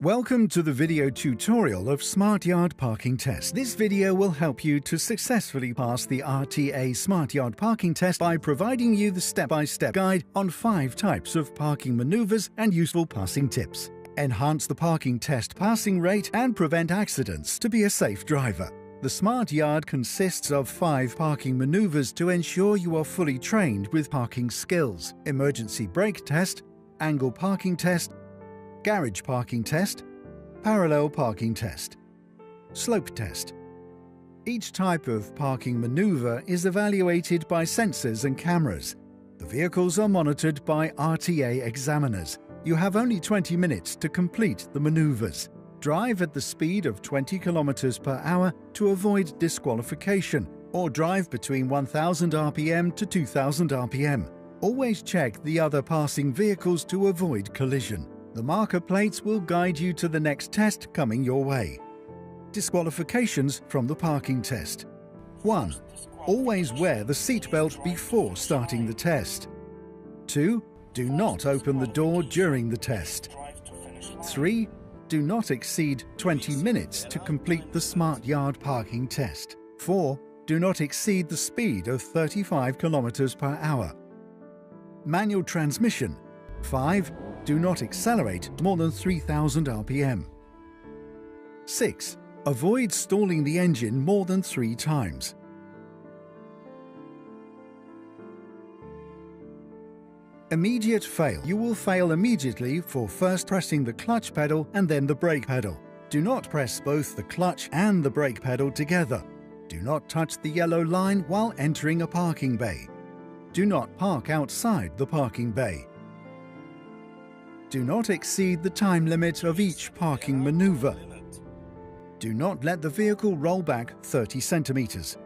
Welcome to the video tutorial of Smart Yard Parking Test. This video will help you to successfully pass the RTA Smart Yard Parking Test by providing you the step-by-step guide on 5 types of parking maneuvers and useful passing tips. Enhance the parking test passing rate and prevent accidents to be a safe driver. The Smart Yard consists of 5 parking maneuvers to ensure you are fully trained with parking skills: emergency brake test, angle parking test, garage parking test, parallel parking test, slope test. Each type of parking maneuver is evaluated by sensors and cameras. The vehicles are monitored by RTA examiners. You have only 20 minutes to complete the maneuvers. Drive at the speed of 20 km per hour to avoid disqualification, or drive between 1000 rpm to 2000 rpm. Always check the other passing vehicles to avoid collision. The marker plates will guide you to the next test coming your way. Disqualifications from the parking test. 1. Always wear the seatbelt before starting the test. 2. Do not open the door during the test. 3. Do not exceed 20 minutes to complete the Smart Yard Parking Test. 4. Do not exceed the speed of 35 km per hour. Manual transmission. 5. Do not accelerate more than 3000 rpm. 6. Avoid stalling the engine more than 3 times. Immediate fail. You will fail immediately for first pressing the clutch pedal and then the brake pedal. Do not press both the clutch and the brake pedal together. Do not touch the yellow line while entering a parking bay. Do not park outside the parking bay. Do not exceed the time limit of each parking maneuver. Do not let the vehicle roll back 30 centimeters.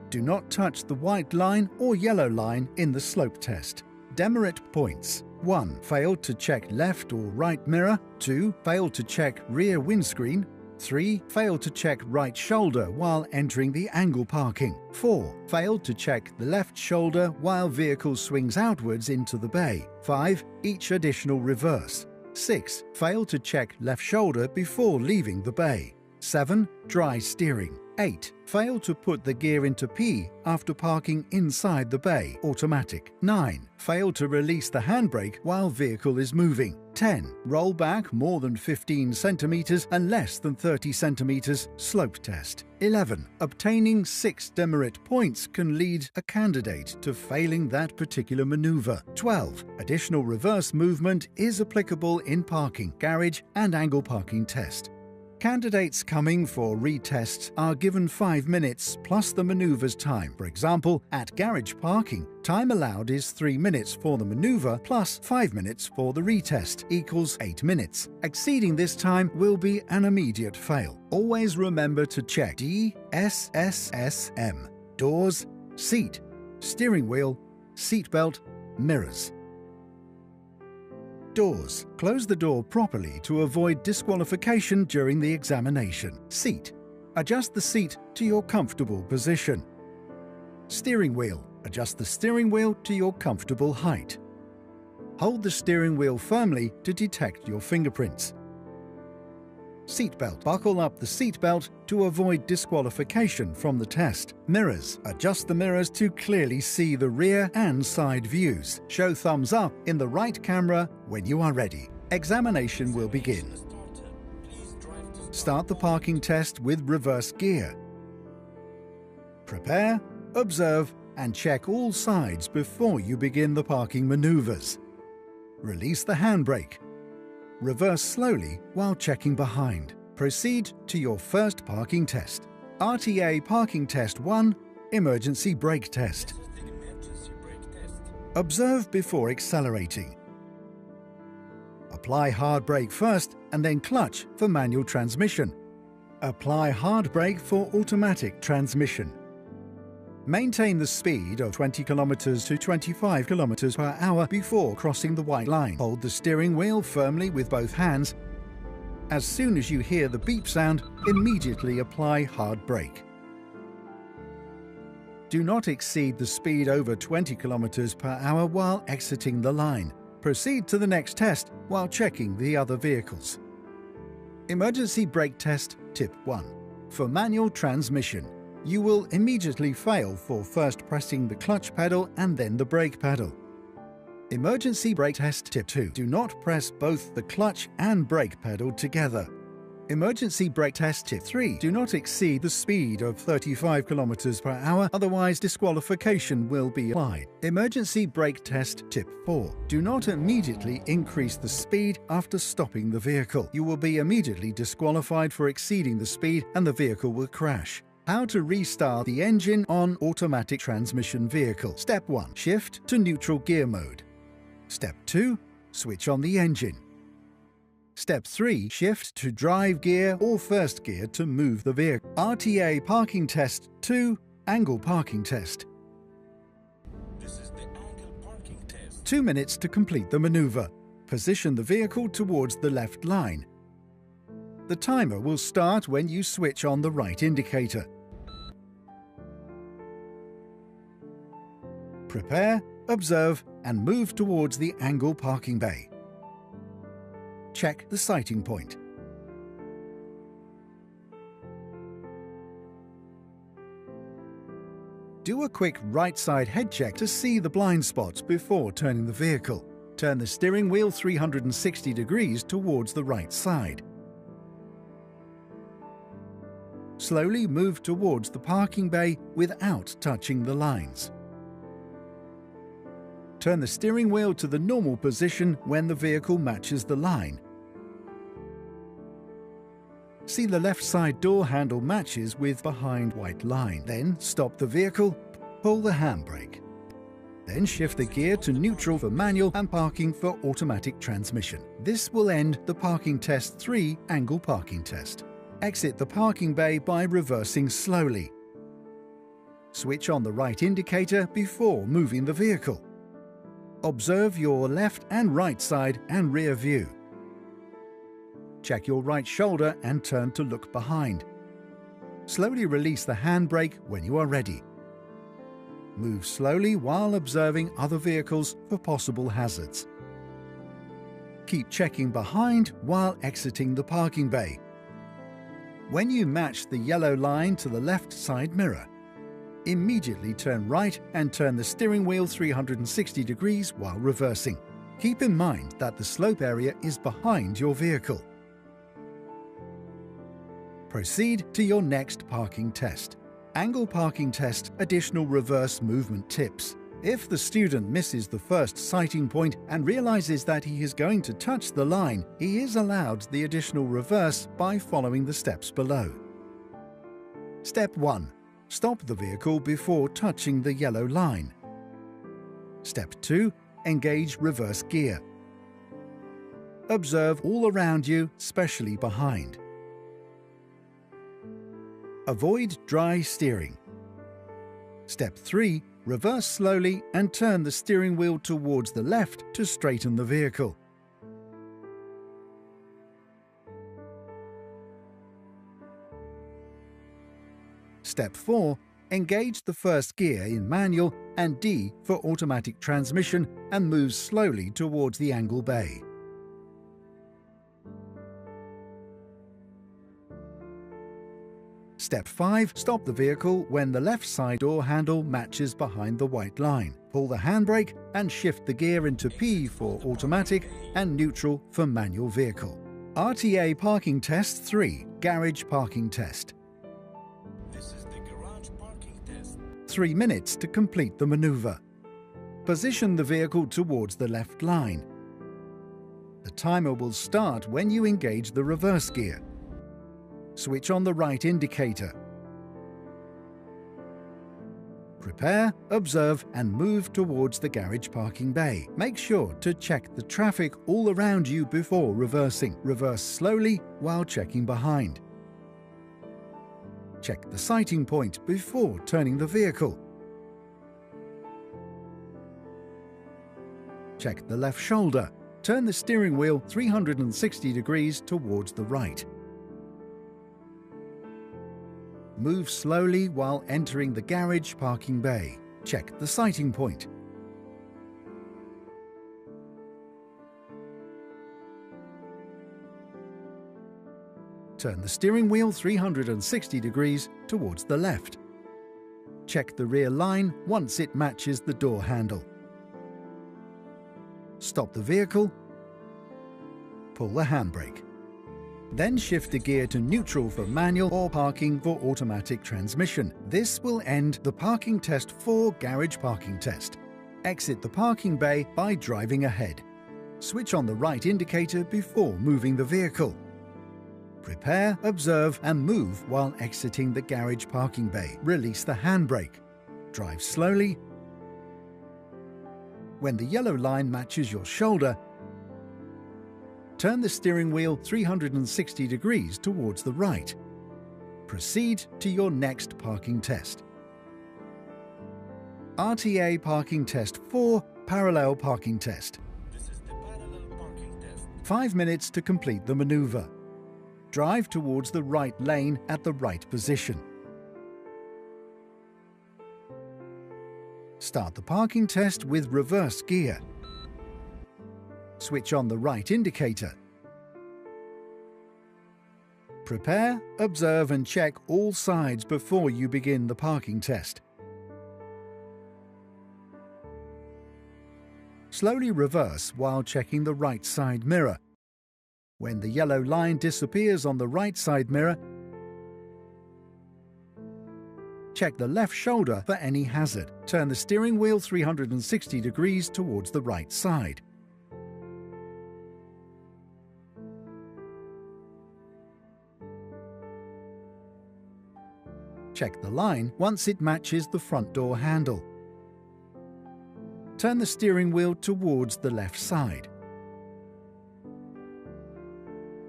Do not touch the white line or yellow line in the slope test. Demerit points. 1. Failed to check left or right mirror. 2. Failed to check rear windscreen. 3. Failed to check right shoulder while entering the angle parking. 4. Failed to check the left shoulder while vehicle swings outwards into the bay. 5. Each additional reverse. 6. Failed to check left shoulder before leaving the bay. 7. Dry steering. 8. Failed to put the gear into P after parking inside the bay, automatic. 9. Failed to release the handbrake while vehicle is moving. 10. Roll back more than 15 centimeters and less than 30 centimeters, slope test. 11. Obtaining 6 demerit points can lead a candidate to failing that particular maneuver. 12. Additional reverse movement is applicable in parking, garage and angle parking test. Candidates coming for retests are given 5 minutes plus the maneuver's time. For example, at garage parking, time allowed is 3 minutes for the maneuver plus 5 minutes for the retest equals 8 minutes. Exceeding this time will be an immediate fail. Always remember to check DSSSM, doors, seat, steering wheel, seatbelt, mirrors. Doors. Close the door properly to avoid disqualification during the examination. Seat. Adjust the seat to your comfortable position. Steering wheel. Adjust the steering wheel to your comfortable height. Hold the steering wheel firmly to detect your fingerprints. Seatbelt. Buckle up the seatbelt to avoid disqualification from the test. Mirrors. Adjust the mirrors to clearly see the rear and side views. Show thumbs up in the right camera when you are ready. Examination will begin. Start the parking test with reverse gear. Prepare, observe, and check all sides before you begin the parking maneuvers. Release the handbrake. Reverse slowly while checking behind. Proceed to your first parking test. RTA Parking Test 1, Emergency Brake Test. Observe before accelerating. Apply hard brake first and then clutch for manual transmission. Apply hard brake for automatic transmission. Maintain the speed of 20 km to 25 km per hour before crossing the white line. Hold the steering wheel firmly with both hands. As soon as you hear the beep sound, immediately apply hard brake. Do not exceed the speed over 20 km per hour while exiting the line. Proceed to the next test while checking the other vehicles. Emergency brake test tip 1. For manual transmission, you will immediately fail for first pressing the clutch pedal and then the brake pedal. Emergency brake test tip 2. Do not press both the clutch and brake pedal together. Emergency brake test tip 3. Do not exceed the speed of 35 km per hour, otherwise disqualification will be applied. Emergency brake test tip 4. Do not immediately increase the speed after stopping the vehicle. You will be immediately disqualified for exceeding the speed and the vehicle will crash. How to restart the engine on automatic transmission vehicle. Step 1. Shift to neutral gear mode. Step 2. Switch on the engine. Step 3. Shift to drive gear or first gear to move the vehicle. RTA parking test 2. Angle parking test. This is the angle parking test. 2 minutes to complete the maneuver. Position the vehicle towards the left line. The timer will start when you switch on the right indicator. Prepare, observe, and move towards the angle parking bay. Check the sighting point. Do a quick right side head check to see the blind spots before turning the vehicle. Turn the steering wheel 360 degrees towards the right side. Slowly move towards the parking bay without touching the lines. Turn the steering wheel to the normal position when the vehicle matches the line. See the left side door handle matches with behind white line. Then stop the vehicle, pull the handbrake. Then shift the gear to neutral for manual and parking for automatic transmission. This will end the parking test 3 angle parking test. Exit the parking bay by reversing slowly. Switch on the right indicator before moving the vehicle. Observe your left and right side and rear view. Check your right shoulder and turn to look behind. Slowly release the handbrake when you are ready. Move slowly while observing other vehicles for possible hazards. Keep checking behind while exiting the parking bay. When you match the yellow line to the left side mirror, immediately turn right and turn the steering wheel 360 degrees while reversing. Keep in mind that the slope area is behind your vehicle. Proceed to your next parking test. Angle parking test additional reverse movement tips. If the student misses the first sighting point and realizes that he is going to touch the line, he is allowed the additional reverse by following the steps below. Step 1. Stop the vehicle before touching the yellow line. Step 2. Engage reverse gear. Observe all around you, especially behind. Avoid dry steering. Step 3. Reverse slowly and turn the steering wheel towards the left to straighten the vehicle. Step 4. Engage the first gear in manual and D for automatic transmission and move slowly towards the angle bay. Step 5. Stop the vehicle when the left side door handle matches behind the white line. Pull the handbrake and shift the gear into P for automatic and neutral for manual vehicle. RTA parking test 3. Garage parking test. This is the garage parking test. 3 minutes to complete the maneuver. Position the vehicle towards the left line. The timer will start when you engage the reverse gear. Switch on the right indicator. Prepare, observe, and move towards the garage parking bay. Make sure to check the traffic all around you before reversing. Reverse slowly while checking behind. Check the sighting point before turning the vehicle. Check the left shoulder. Turn the steering wheel 360 degrees towards the right. Move slowly while entering the garage parking bay. Check the sighting point. Turn the steering wheel 360 degrees towards the left. Check the rear line once it matches the door handle. Stop the vehicle. Pull the handbrake. Then shift the gear to neutral for manual or parking for automatic transmission. This will end the Parking Test 4 garage parking test. Exit the parking bay by driving ahead. Switch on the right indicator before moving the vehicle. Prepare, observe and move while exiting the garage parking bay. Release the handbrake. Drive slowly. When the yellow line matches your shoulder, turn the steering wheel 360 degrees towards the right. Proceed to your next parking test. RTA Parking Test 4 Parallel Parking Test. This is the parallel parking test. 5 minutes to complete the maneuver. Drive towards the right lane at the right position. Start the parking test with reverse gear. Switch on the right indicator. Prepare, observe and check all sides before you begin the parking test. Slowly reverse while checking the right side mirror. When the yellow line disappears on the right side mirror, check the left shoulder for any hazard. Turn the steering wheel 360 degrees towards the right side. Check the line once it matches the front door handle. Turn the steering wheel towards the left side.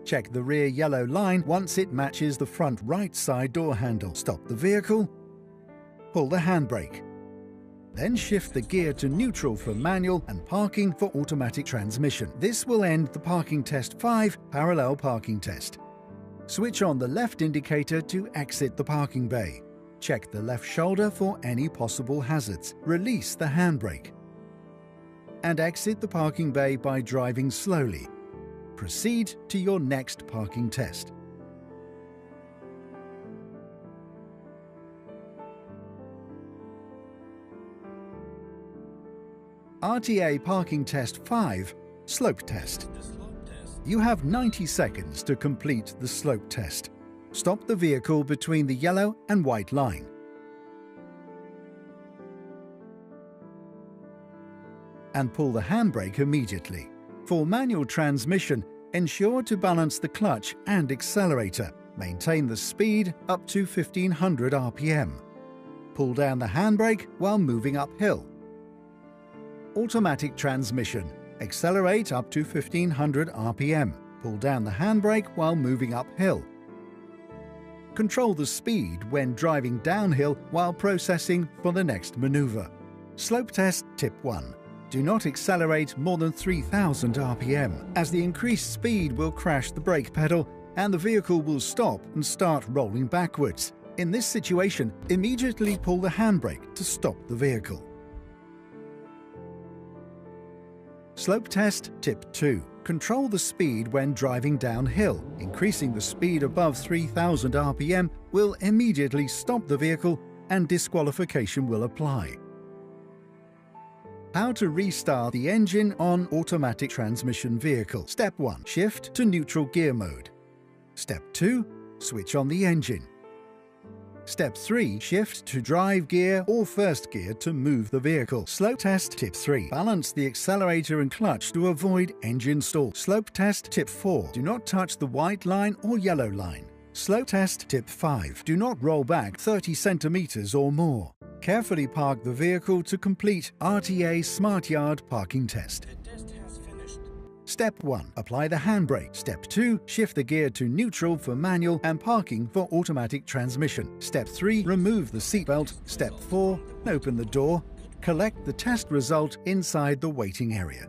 Check the rear yellow line once it matches the front right side door handle. Stop the vehicle. Pull the handbrake. Then shift the gear to neutral for manual and parking for automatic transmission. This will end the Parking Test 5 Parallel Parking Test. Switch on the left indicator to exit the parking bay. Check the left shoulder for any possible hazards. Release the handbrake. And exit the parking bay by driving slowly. Proceed to your next parking test. RTA Parking Test 5 Slope Test. The slope test. You have 90 seconds to complete the slope test. Stop the vehicle between the yellow and white line. And pull the handbrake immediately. For manual transmission, ensure to balance the clutch and accelerator. Maintain the speed up to 1500 RPM. Pull down the handbrake while moving uphill. Automatic transmission. Accelerate up to 1500 RPM. Pull down the handbrake while moving uphill. Control the speed when driving downhill while processing for the next maneuver. Slope test tip 1. Do not accelerate more than 3000 RPM, as the increased speed will crash the brake pedal and the vehicle will stop and start rolling backwards. In this situation, immediately pull the handbrake to stop the vehicle. Slope test tip 2. Control the speed when driving downhill. Increasing the speed above 3000 RPM will immediately stop the vehicle and disqualification will apply. How to restart the engine on automatic transmission vehicle. Step 1. Shift to neutral gear mode. Step 2. Switch on the engine. Step 3. Shift to drive gear or first gear to move the vehicle. Slope test tip 3. Balance the accelerator and clutch to avoid engine stall. Slope test tip 4. Do not touch the white line or yellow line. Slope test tip 5. Do not roll back 30 centimeters or more. Carefully park the vehicle to complete RTA Smart Yard parking test. The test has finished. Step 1. Apply the handbrake. Step 2. Shift the gear to neutral for manual and parking for automatic transmission. Step 3. Remove the seatbelt. Step 4. Open the door. Collect the test result inside the waiting area.